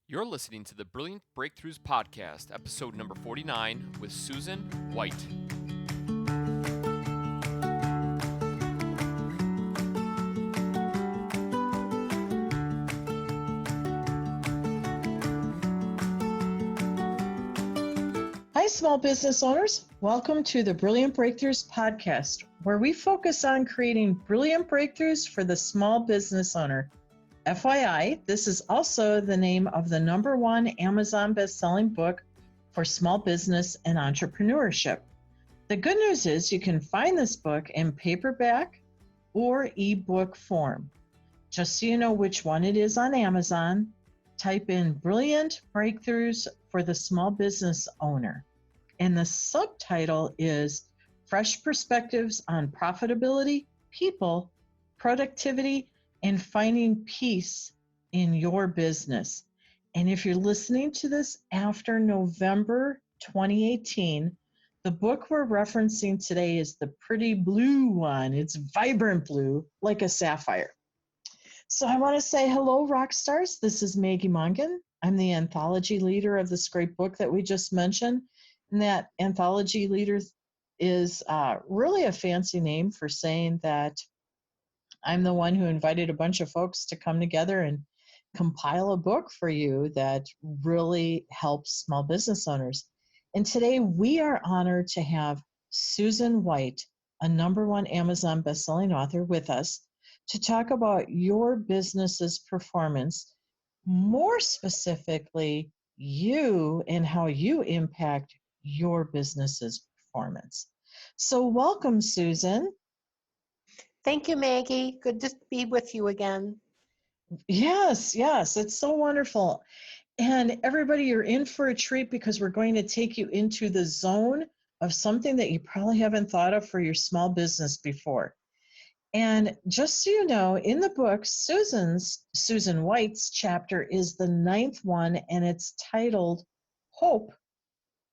You're listening to the Brilliant Breakthroughs Podcast, episode number 49, with Susan White. Hi, small business owners. Welcome to the Brilliant Breakthroughs Podcast, where we focus on creating brilliant breakthroughs for the small business owner. FYI, this is also the name of the #1 Amazon best-selling book for small business and entrepreneurship. The good news is you can find this book in paperback or ebook form. Just so you know which one it is on Amazon, type in Brilliant Breakthroughs for the Small Business Owner. And the subtitle is Fresh Perspectives on Profitability, People, Productivity, and Finding Peace in Your Business. And if you're listening to this after November 2018, the book we're referencing today is the pretty blue one. It's vibrant blue, like a sapphire. So I want to say hello, rock stars. This is Maggie Mongan. I'm the anthology leader of this great book that we just mentioned. And that anthology leader is really a fancy name for saying that I'm the one who invited a bunch of folks to come together and compile a book for you that really helps small business owners. And today we are honored to have Susan White, a #1 Amazon bestselling author, with us to talk about your business's performance, more specifically, you and how you impact your business's performance. So welcome, Susan. Thank you, Maggie. Good to be with you again. Yes, it's so wonderful. And everybody, you're in for a treat because we're going to take you into the zone of something that you probably haven't thought of for your small business before. And just so you know, in the book, Susan White's chapter is the 9th one, and it's titled Hope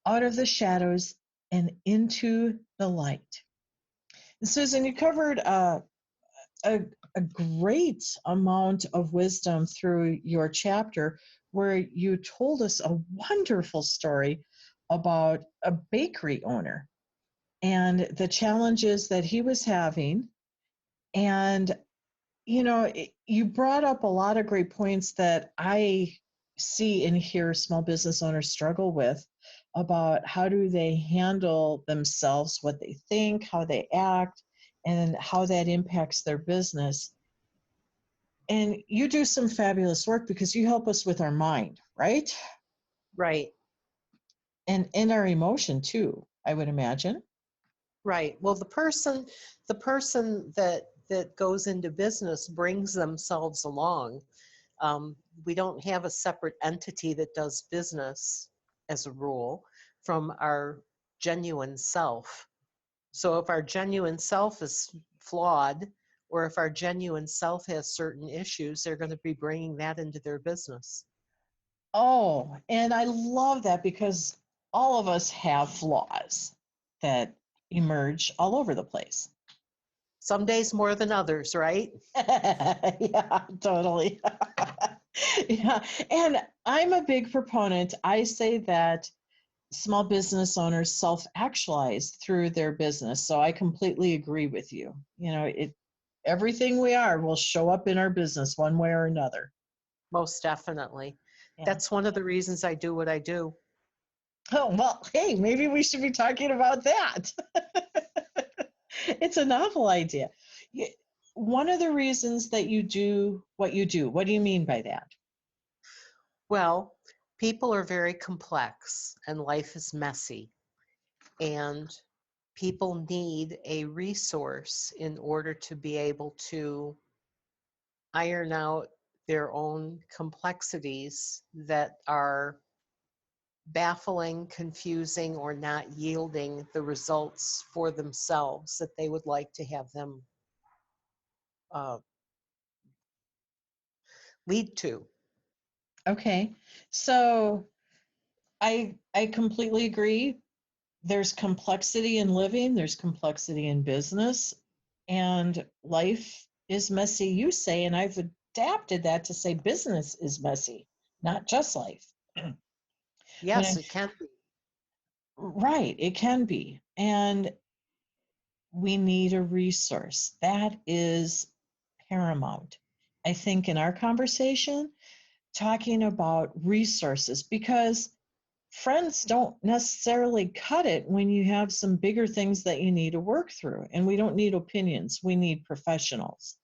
Out of the Shadows and Into the Light. And Susan, you covered a great amount of wisdom through your chapter where you told us a wonderful story about a bakery owner and the challenges that he was having. And, you brought up a lot of great points that I see and hear small business owners struggle with about how do they handle themselves, what they think, how they act, and how that impacts their business. And you do some fabulous work because you help us with our mind, right? Right. And in our emotion too, I would imagine. Right. Well, the person that goes into business brings themselves along. We don't have a separate entity that does business as a rule from our genuine self. So if our genuine self is flawed, or if our genuine self has certain issues, they're going to be bringing that into their business. Oh, and I love that because all of us have flaws that emerge all over the place. Some days more than others, right? Yeah, totally. Yeah, and I'm a big proponent. I say that small business owners self-actualize through their business. So I completely agree with you. Everything we are will show up in our business one way or another. Most definitely. Yeah. That's one of the reasons I do what I do. Oh, well, hey, maybe we should be talking about that. It's a novel idea. One of the reasons that you do, what do you mean by that? Well, people are very complex and life is messy. And people need a resource in order to be able to iron out their own complexities that are baffling, confusing, or not yielding the results for themselves that they would like to have them lead to. Okay, so I completely agree. There's complexity in living, there's complexity in business, and life is messy, you say, and I've adapted that to say business is messy. not just life. When Yes, in, it can be. right, it can be. And we need a resource. That is paramount. I think in our conversation, talking about resources, because friends don't necessarily cut it when you have some bigger things that you need to work through. And we don't need opinions, we need professionals.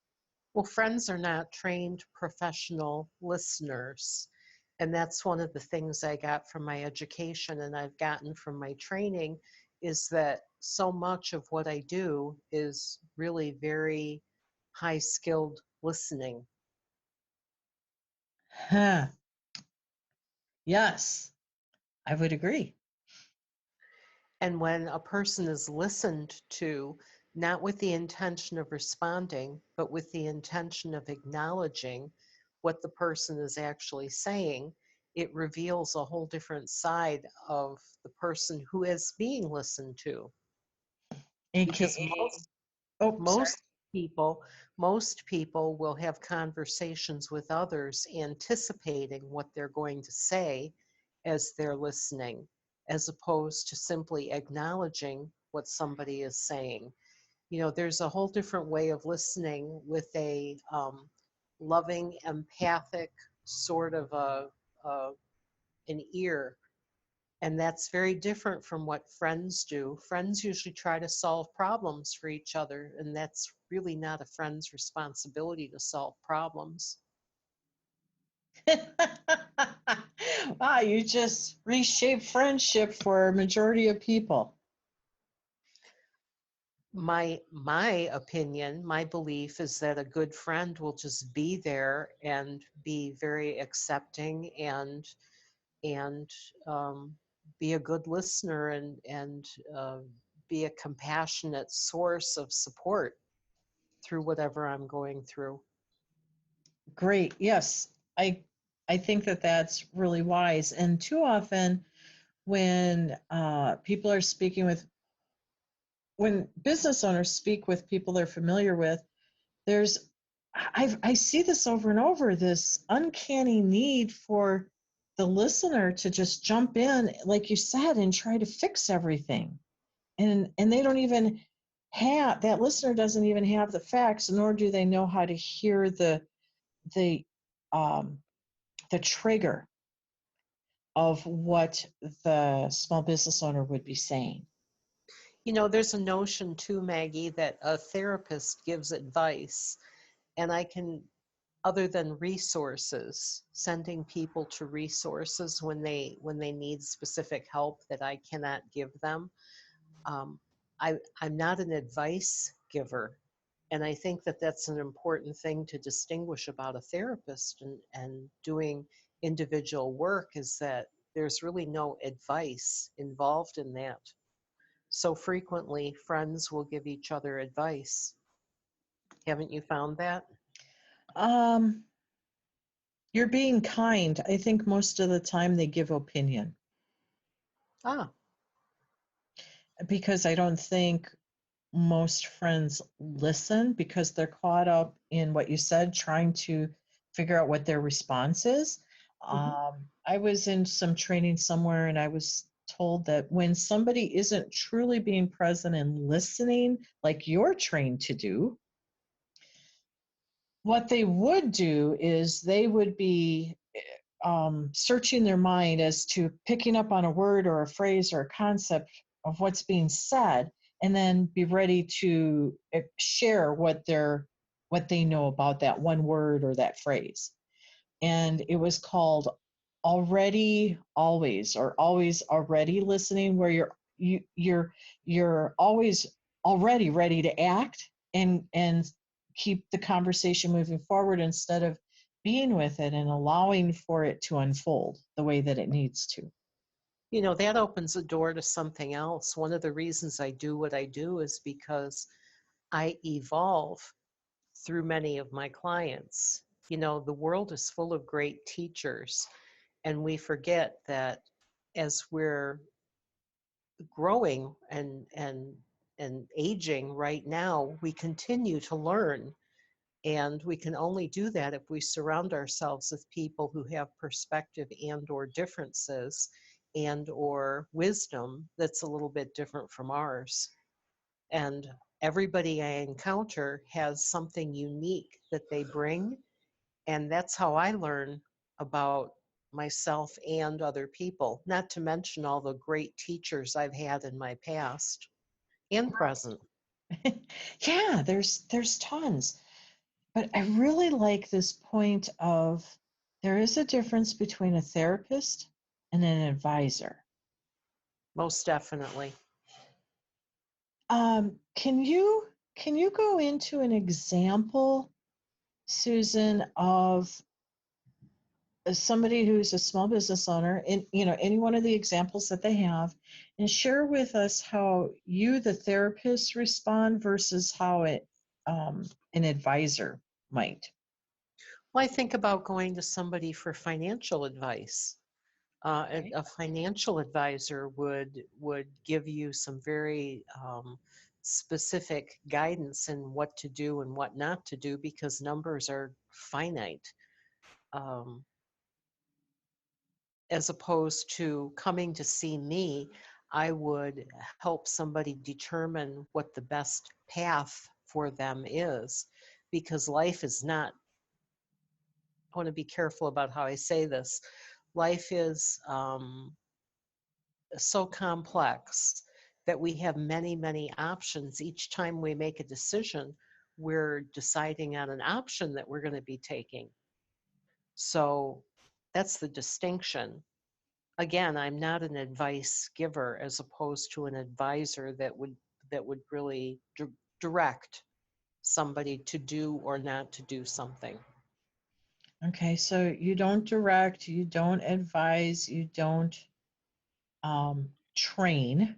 Well, friends are not trained professional listeners. And that's one of the things I got from my education and I've gotten from my training is that so much of what I do is really very high skilled listening. Huh. Yes, I would agree. And when a person is listened to, not with the intention of responding, but with the intention of acknowledging what the person is actually saying, it reveals a whole different side of the person who is being listened to. Because AKA, oh, sorry. most people most people will have conversations with others anticipating what they're going to say as they're listening, as opposed to simply acknowledging what somebody is saying. You know, there's a whole different way of listening with a loving, empathic sort of an ear, and that's very different from what friends do. Friends usually try to solve problems for each other, and that's really not a friend's responsibility to solve problems. Wow, you just reshaped friendship for a majority of people. My opinion, my belief is that a good friend will just be there and be very accepting and be a good listener and be a compassionate source of support through whatever I'm going through. Great. Yes. I think that that's really wise. And too often when people are speaking with when business owners speak with people they're familiar with, there's I see this over and over, this uncanny need for the listener to just jump in, like you said, and try to fix everything. And they don't even have that listener doesn't even have the facts, nor do they know how to hear the um, the trigger of what the small business owner would be saying. You know, there's a notion too, Maggie, that a therapist gives advice, and I can, other than resources, sending people to resources when they need specific help that I cannot give them. Um, I'm not an advice giver, and I think that that's an important thing to distinguish about a therapist and doing individual work is that there's really no advice involved in that. So frequently, friends will give each other advice. Haven't you found that? Um, you're being kind. I think most of the time they give opinion Ah, because I don't think most friends listen because they're caught up in what you said, trying to figure out what their response is. mhm. I was in some training somewhere and I was told that when somebody isn't truly being present and listening, like you're trained to do, what they would do is they would be searching their mind as to picking up on a word or a phrase or a concept of what's being said, and then be ready to share what they know about that one word or that phrase. And it was called already always, or always already listening, where you're always already ready to act and keep the conversation moving forward instead of being with it and allowing for it to unfold the way that it needs to. You know, that opens the door to something else. One of the reasons I do what I do is because I evolve through many of my clients. You know, the world is full of great teachers, and we forget that as we're growing and aging right now, we continue to learn. And we can only do that if we surround ourselves with people who have perspective and or differences and or wisdom that's a little bit different from ours. And everybody I encounter has something unique that they bring. And that's how I learn about myself and other people, not to mention all the great teachers I've had in my past and present. Yeah, there's tons. But I really like this point of there is a difference between a therapist and an advisor. Most definitely. Can you go into an example, Susan, of somebody who's a small business owner, in any one of the examples that they have, and share with us how you, the therapist, respond versus how an advisor might? Well, I think about going to somebody for financial advice. Okay. A financial advisor would give you some very specific guidance in what to do and what not to do because numbers are finite. Um, as opposed to coming to see me, I would help somebody determine what the best path for them is because life is not, I want to be careful about how I say this. Life is so complex that we have many, many options. Each time we make a decision, we're deciding on an option that we're going to be taking. So that's the distinction. Again, I'm not an advice giver as opposed to an advisor that would really direct somebody to do or not to do something. Okay, so you don't direct, you don't advise, you don't train,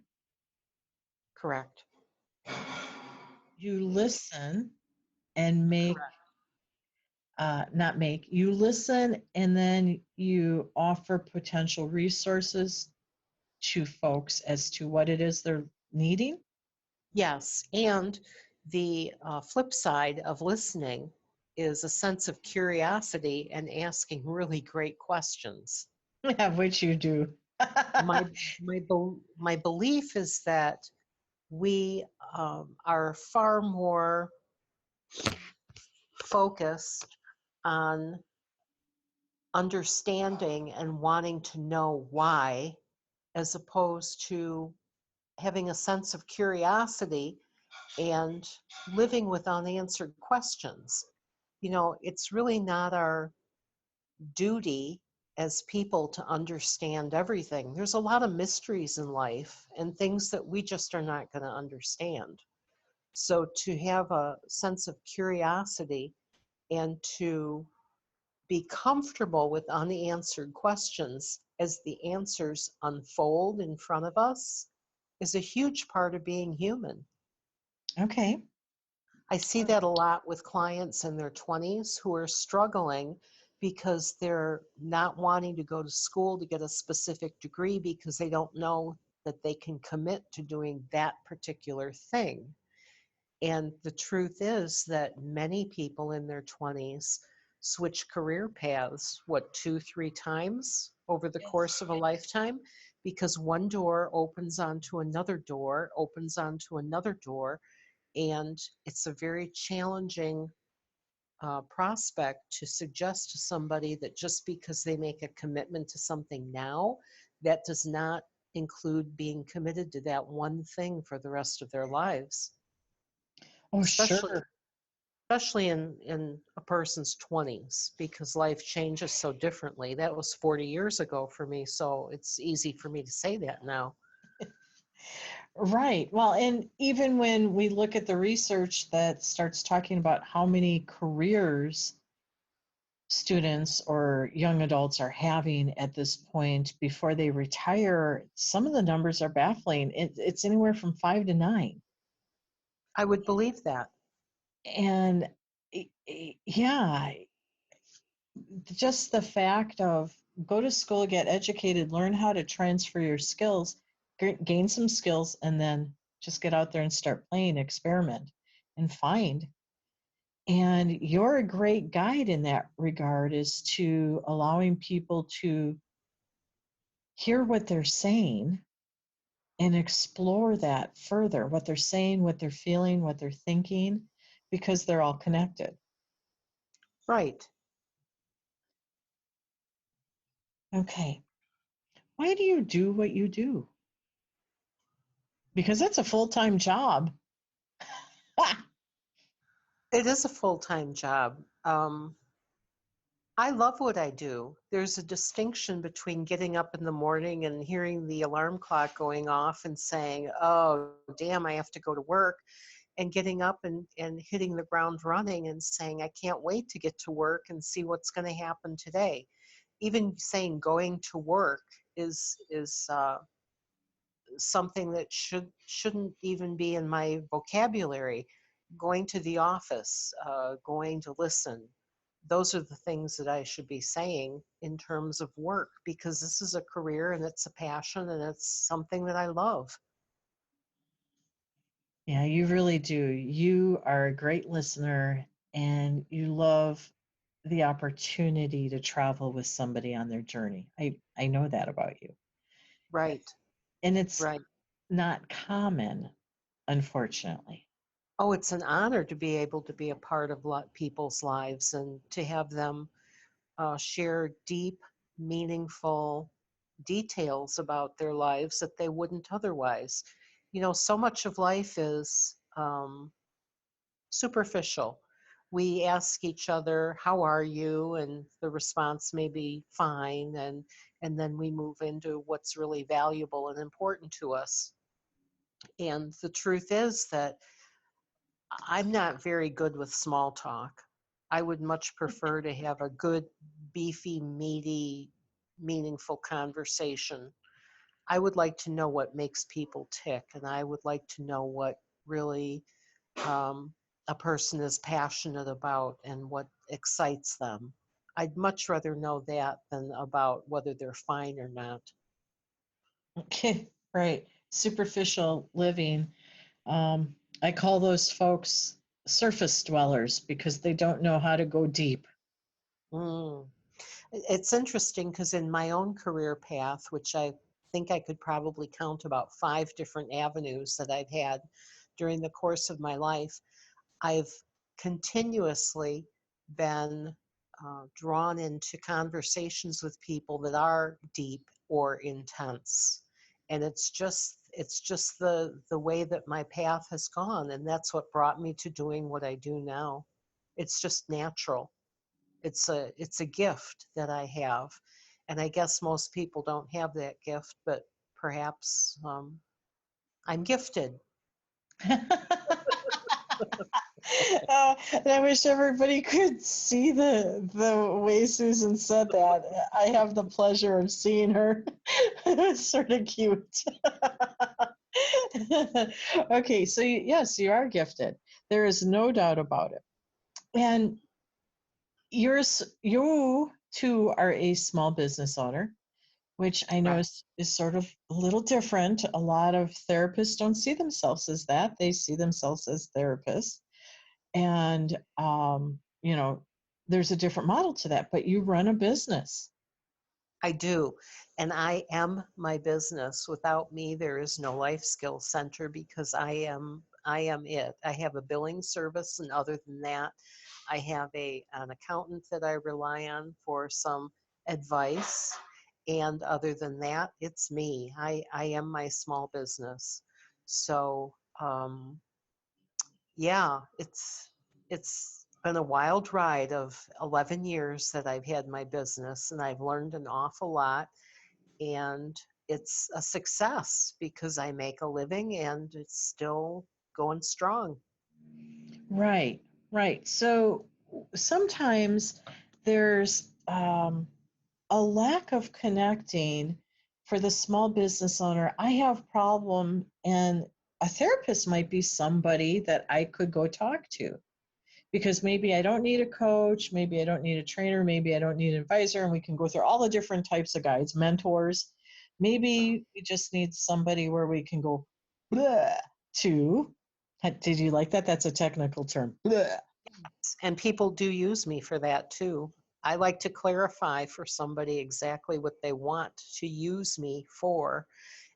Correct. you listen and make, Correct. not make, you listen and then you offer potential resources to folks as to what it is they're needing. Yes, and the flip side of listening is a sense of curiosity and asking really great questions. Which you do. My my belief is that we are far more focused on understanding and wanting to know why, as opposed to having a sense of curiosity and living with unanswered questions. It's really not our duty as people to understand everything. There's a lot of mysteries in life and things that we just are not going to understand. So to have a sense of curiosity and to be comfortable with unanswered questions as the answers unfold in front of us is a huge part of being human. Okay. I see that a lot with clients in their 20s who are struggling because they're not wanting to go to school to get a specific degree because they don't know that they can commit to doing that particular thing. And the truth is that many people in their 20s switch career paths, what, 2, 3 times over the course of a lifetime, because one door opens onto another door, opens onto another door, and it's a very challenging prospect to suggest to somebody that just because they make a commitment to something now, that does not include being committed to that one thing for the rest of their lives, Oh, especially sure. especially in a person's 20s, because life changes so differently. That was 40 years ago for me, so it's easy for me to say that now. Right. Well, and even when we look at the research that starts talking about how many careers students or young adults are having at this point before they retire, some of the numbers are baffling. It's anywhere from 5 to 9. I would believe that. And yeah, just the fact of go to school, get educated, learn how to transfer your skills, gain some skills, and then just get out there and start playing, experiment, and find. And you're a great guide in that regard, is to allowing people to hear what they're saying and explore that further, what they're saying, what they're feeling, what they're thinking, because they're all connected. Right. Okay. Why do you do what you do? Because that's a full-time job. It is a full-time job. I love what I do. There's a distinction between getting up in the morning and hearing the alarm clock going off and saying, oh, damn, I have to go to work, and getting up and hitting the ground running and saying, I can't wait to get to work and see what's going to happen today. Even saying going to work is something that shouldn't even be in my vocabulary. Going to the office, going to listen. Those are the things that I should be saying in terms of work, because this is a career and it's a passion and it's something that I love. Yeah, you really do. You are a great listener, and you love the opportunity to travel with somebody on their journey. I know that about you. Right, And it's right. not common, unfortunately. Oh, it's an honor to be able to be a part of people's lives and to have them share deep, meaningful details about their lives that they wouldn't otherwise. You know, so much of life is superficial. We ask each other, "How are you?" and the response may be fine, and then we move into what's really valuable and important to us. And the truth is that I'm not very good with small talk. I would much prefer to have a good, beefy, meaty, meaningful conversation. I would like to know what makes people tick, and I would like to know what really um, a person is passionate about and what excites them. I'd much rather know that than about whether they're fine or not. Okay, right. Superficial living. I call those folks surface dwellers because they don't know how to go deep. Mm. It's interesting because in my own career path, which I think I could probably count about 5 different avenues that I've had during the course of my life, I've continuously been drawn into conversations with people that are deep or intense. And it's just the way that my path has gone, and that's what brought me to doing what I do now. It's just natural. It's a gift that I have, and I guess most people don't have that gift, but perhaps I'm gifted. And I wish everybody could see the way Susan said that. I have the pleasure of seeing her. It's sort of cute. Okay, so yes, you are gifted. There is no doubt about it. And you too are a small business owner, which I know Right. is sort of a little different. A lot of therapists don't see themselves as that. They see themselves as therapists. And, there's a different model to that, but you run a business. I do. And I am my business. Without me, there is no life skills center because I am it. I have a billing service, and other than that, I have an accountant that I rely on for some advice. And other than that, it's me. I am my small business. So yeah, it's been a wild ride of 11 years that I've had my business, and I've learned an awful lot, and it's a success because I make a living and it's still going strong. Right, right. So sometimes there's a lack of connecting for the small business owner. I have problem, and a therapist might be somebody that I could go talk to, because maybe I don't need a coach, maybe I don't need a trainer, maybe I don't need an advisor, and we can go through all the different types of guides, mentors. Maybe we just need somebody where we can go bleh, to. Did you like that? That's a technical term. Bleh. And people do use me for that too. I like to clarify for somebody exactly what they want to use me for.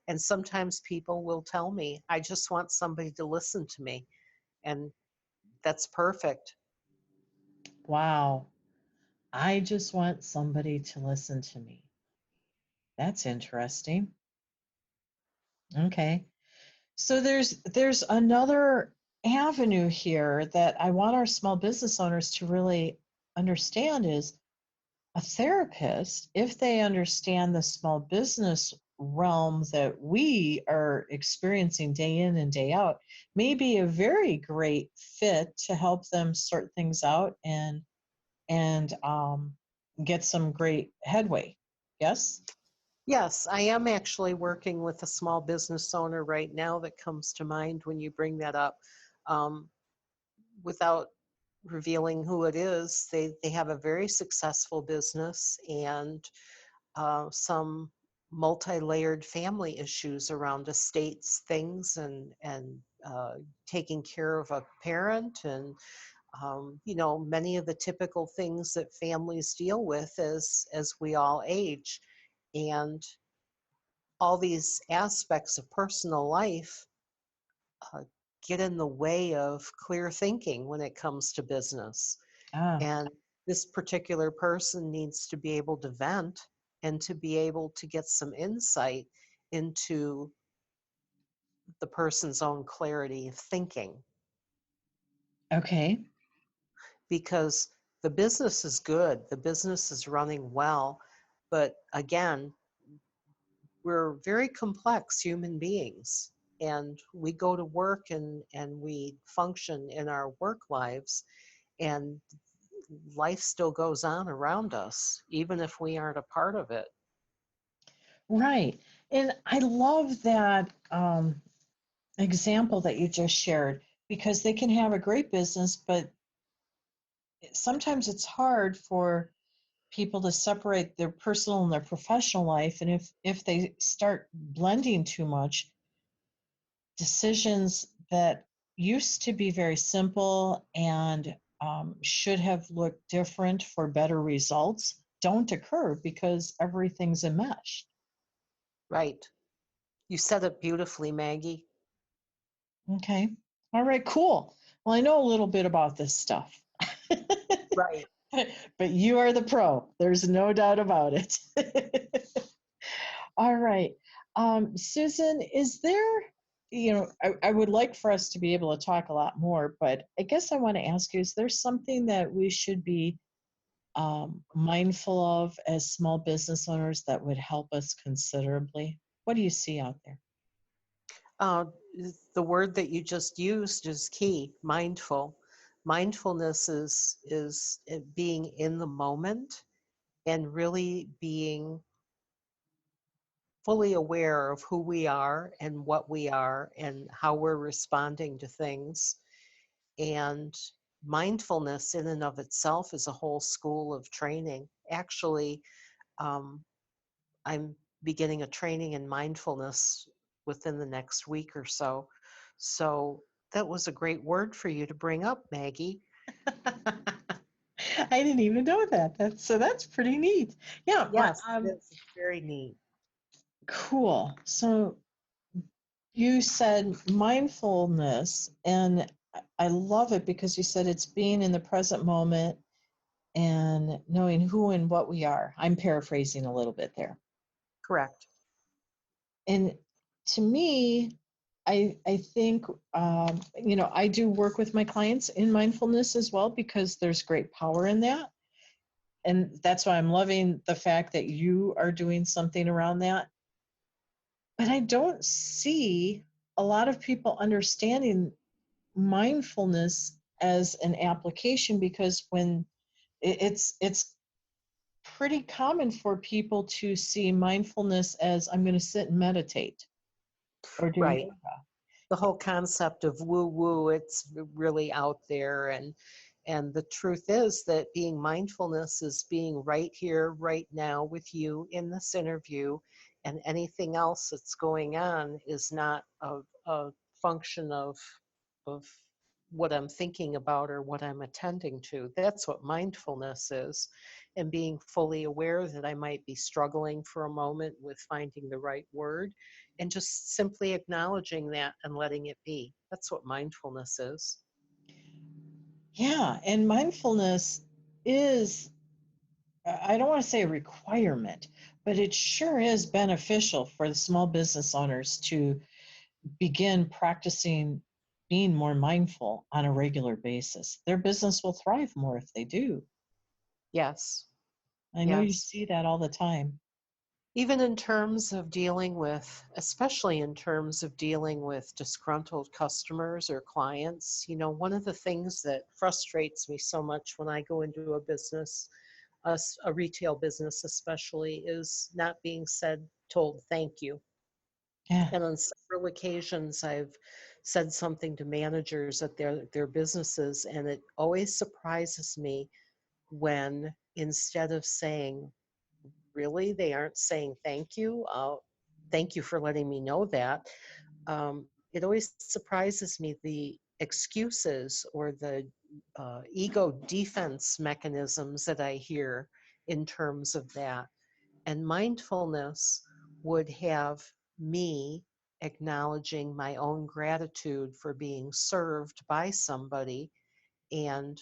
And sometimes people will tell me, I just want somebody to listen to me. And that's perfect. Wow. I just want somebody to listen to me. That's interesting. Okay. So there's another avenue here that I want our small business owners to really understand is a therapist, if they understand the small business realm that we are experiencing day in and day out, may be a very great fit to help them sort things out and get some great headway. Yes? Yes, I am actually working with a small business owner right now that comes to mind when you bring that up. Um, Without revealing who it is, they have a very successful business and some multi-layered family issues around estates things and taking care of a parent and many of the typical things that families deal with as we all age. And all these aspects of personal life uh, get in the way of clear thinking when it comes to business. Ah, And this particular person needs to be able to vent and to be able to get some insight into the person's own clarity of thinking. okay. Because the business is good, the business is running well, but again, we're very complex human beings, and we go to work and we function in our work lives, and life still goes on around us even if we aren't a part of it. Right. And I love that example that you just shared because they can have a great business, but sometimes it's hard for people to separate their personal and their professional life. And if they start blending too much, decisions that used to be very simple and should have looked different for better results don't occur because everything's enmeshed. Right. You said it beautifully, Maggie. Okay. All right, cool. Well, I know a little bit about this stuff. Right. But you are the pro. There's no doubt about it. All right. Susan, is there, I would like for us to be able to talk a lot more, but I guess I want to ask you, is there something that we should be mindful of as small business owners that would help us considerably? What do you see out there? uh, the word that you just used is key: mindful. Mindfulness is being in the moment and really being fully aware of who we are and what we are and how we're responding to things. And mindfulness in and of itself is a whole school of training. Actually, um, I'm beginning a training in mindfulness within the next week or so. So that was a great word for you to bring up, Maggie. I didn't even know that. That's pretty neat. Yeah, Yes, it's very neat. cool. So you said mindfulness, and I love it because you said it's being in the present moment and knowing who and what we are. I'm paraphrasing a little bit there. Correct. And to me, I think I do work with my clients in mindfulness as well because there's great power in that. And that's why I'm loving the fact that you are doing something around that. But I don't see a lot of people understanding mindfulness as an application because when it's pretty common for people to see mindfulness as I'm going to sit and meditate or do Right. yoga. The whole concept of woo woo, it's really out there. And the truth is that being mindfulness is being right here, right now with you in this interview, and anything else that's going on is not a function of what I'm thinking about or what I'm attending to. That's what mindfulness is. And being fully aware that I might be struggling for a moment with finding the right word and just simply acknowledging that and letting it be. That's what mindfulness is. Yeah, and mindfulness is, I don't want to say a requirement, but it sure is beneficial for the small business owners to begin practicing being more mindful on a regular basis. Their business will thrive more if they do. Yes, I know you yes. see that all the time. Even in terms of dealing with, especially in terms of dealing with disgruntled customers or clients, one of the things that frustrates me so much when I go into a business, a retail business especially, is not being told thank you. Yeah. And on several occasions, I've said something to managers at their businesses, and it always surprises me when instead of saying, really, they aren't saying thank you. Thank you for letting me know that. It always surprises me the excuses or the ego defense mechanisms that I hear in terms of that. And mindfulness would have me acknowledging my own gratitude for being served by somebody and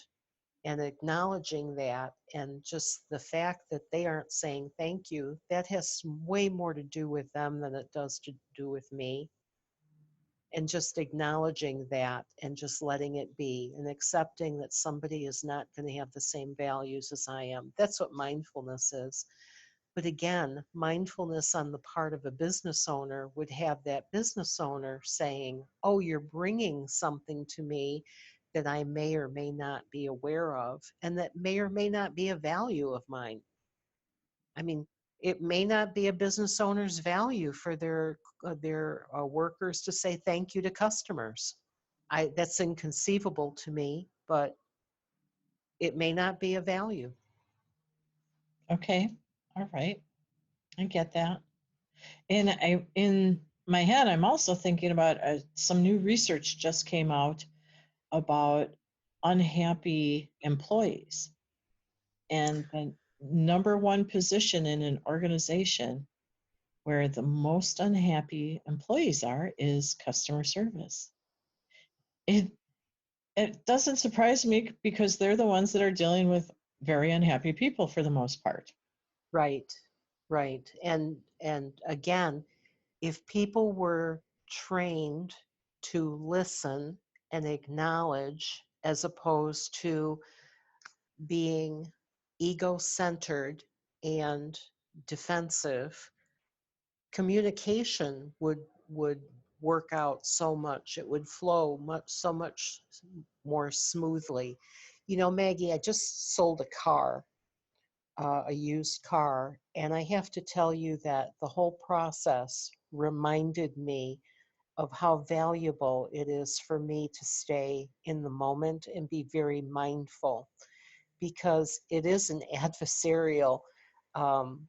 acknowledging that, and just the fact that they aren't saying thank you, that has way more to do with them than it does to do with me. And just acknowledging that and just letting it be and accepting that somebody is not going to have the same values as I am. That's what mindfulness is. But again, mindfulness on the part of a business owner would have that business owner saying, oh, you're bringing something to me that I may or may not be aware of, and that may or may not be a value of mine. I mean, it may not be a business owner's value for their workers to say thank you to customers. That's inconceivable to me, but it may not be a value. Okay. All right. I get that. And in my head, I'm also thinking about some new research just came out about unhappy employees. And the number one position in an organization where the most unhappy employees are is customer service. It it doesn't surprise me because they're the ones that are dealing with very unhappy people for the most part. Right, right. And again, if people were trained to listen and acknowledge as opposed to being ego-centered and defensive, communication would work out so much. It would flow so much more smoothly. Maggie, I just sold a car, a used car, and I have to tell you that the whole process reminded me of how valuable it is for me to stay in the moment and be very mindful, because it is an adversarial um,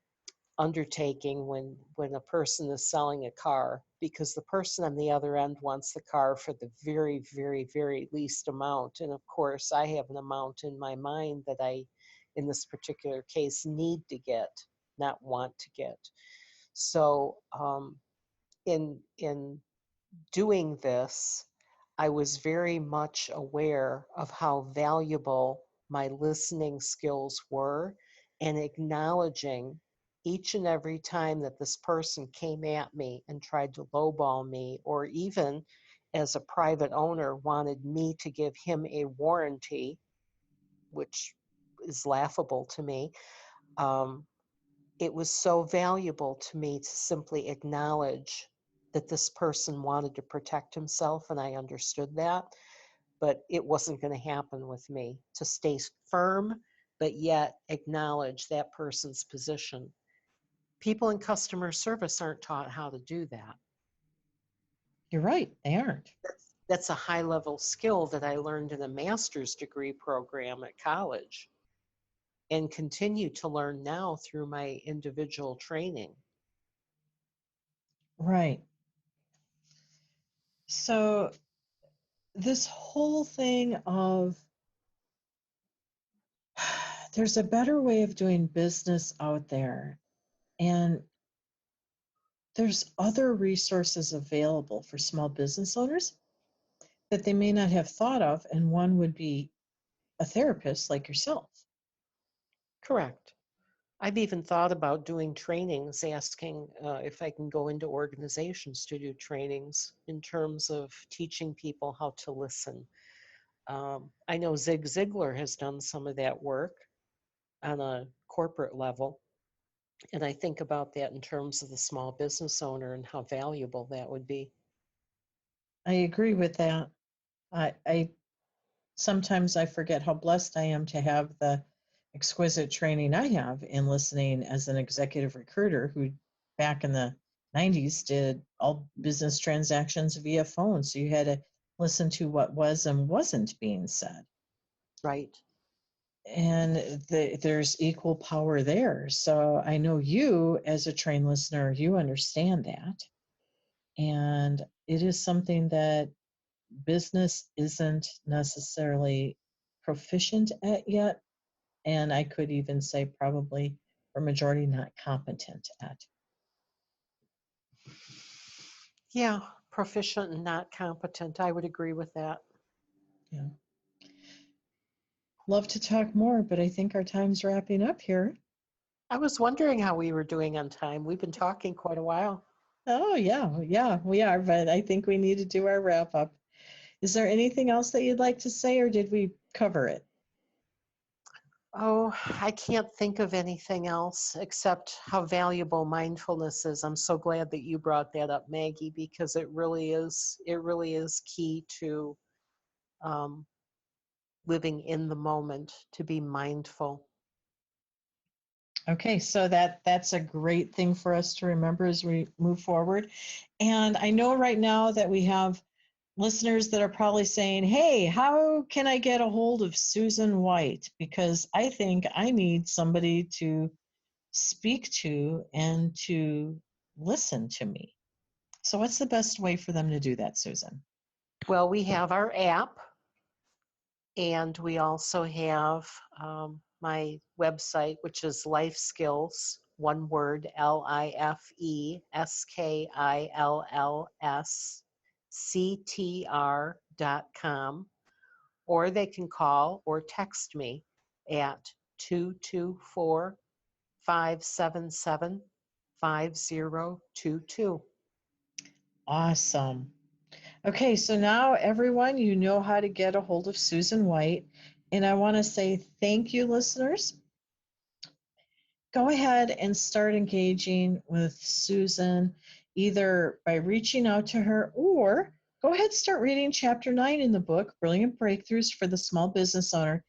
undertaking when a person is selling a car, because the person on the other end wants the car for the very, very, very least amount. And of course, I have an amount in my mind that I, in this particular case, need to get, not want to get. So in doing this, I was very much aware of how valuable my listening skills were, and acknowledging each and every time that this person came at me and tried to lowball me, or even as a private owner wanted me to give him a warranty, which is laughable to me. Um, it was so valuable to me to simply acknowledge that this person wanted to protect himself, and I understood that, but it wasn't going to happen with me. To stay firm, but yet acknowledge that person's position. People in customer service aren't taught how to do that. You're right, they aren't. That's a high level skill that I learned in a master's degree program at college and continue to learn now through my individual training. Right. So this whole thing of there's a better way of doing business out there, and there's other resources available for small business owners that they may not have thought of, and one would be a therapist like yourself. Correct. I've even thought about doing trainings, asking if I can go into organizations to do trainings in terms of teaching people how to listen. I know Zig Ziglar has done some of that work on a corporate level. And I think about that in terms of the small business owner and how valuable that would be. I agree with that. I sometimes I forget how blessed I am to have the exquisite training I have in listening as an executive recruiter who back in the 90s did all business transactions via phone. So you had to listen to what was and wasn't being said. Right. And there's equal power there. So I know you, as a trained listener, you understand that. And it is something that business isn't necessarily proficient at yet. And I could even say probably for majority not competent at. Yeah, proficient and not competent. I would agree with that. Yeah. Love to talk more, but I think our time's wrapping up here. I was wondering how we were doing on time. We've been talking quite a while. Oh, yeah, we are, but I think we need to do our wrap up. Is there anything else that you'd like to say, or did we cover it? Oh, I can't think of anything else except how valuable mindfulness is. I'm so glad that you brought that up, Maggie, because it really is key to um, living in the moment, to be mindful. Okay, so that's a great thing for us to remember as we move forward. And I know right now that we have listeners that are probably saying, hey, how can I get a hold of Susan White? Because I think I need somebody to speak to and to listen to me. So what's the best way for them to do that, Susan? Well, we have our app, and we also have my website, which is Life Skills, one word, LifeSkillsCTR.com. Or they can call or text me at 224 577 5022. Awesome. Okay, so now everyone, you know how to get a hold of Susan White. And I want to say thank you, listeners. Go ahead and start engaging with Susan either by reaching out to her, or go ahead and start reading chapter 9 in the book, Brilliant Breakthroughs for the Small Business Owner,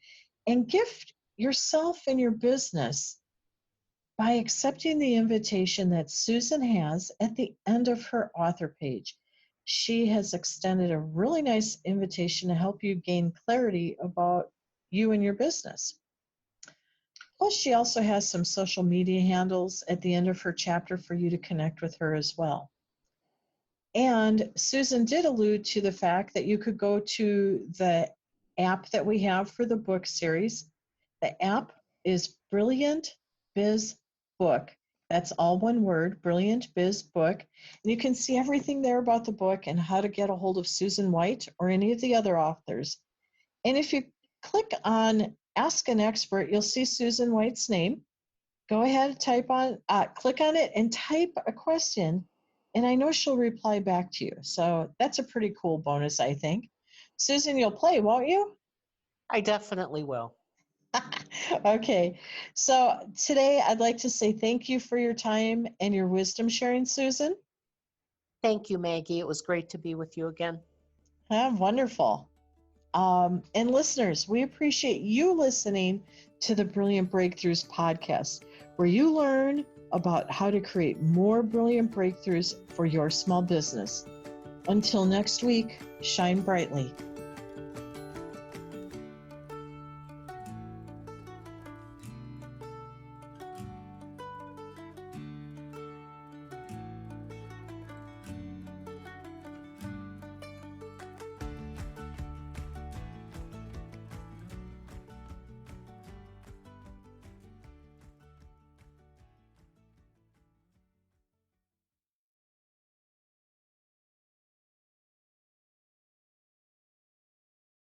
and gift yourself and your business by accepting the invitation that Susan has at the end of her author page. She has extended a really nice invitation to help you gain clarity about you and your business. Plus, she also has some social media handles at the end of her chapter for you to connect with her as well. And Susan did allude to the fact that you could go to the app that we have for the book series. The app is Brilliant Biz Book. That's all one word, Brilliant Biz Book. And you can see everything there about the book and how to get a hold of Susan White or any of the other authors. And if you click on Ask an Expert, you'll see Susan White's name. Go ahead, click on it and type a question, and I know she'll reply back to you. So that's a pretty cool bonus, I think. Susan, you'll play, won't you? I definitely will. Okay, so today I'd like to say thank you for your time and your wisdom sharing, Susan. Thank you, Maggie. It was great to be with you again. Wonderful. And listeners, we appreciate you listening to the Brilliant Breakthroughs podcast, where you learn about how to create more brilliant breakthroughs for your small business. Until next week, shine brightly.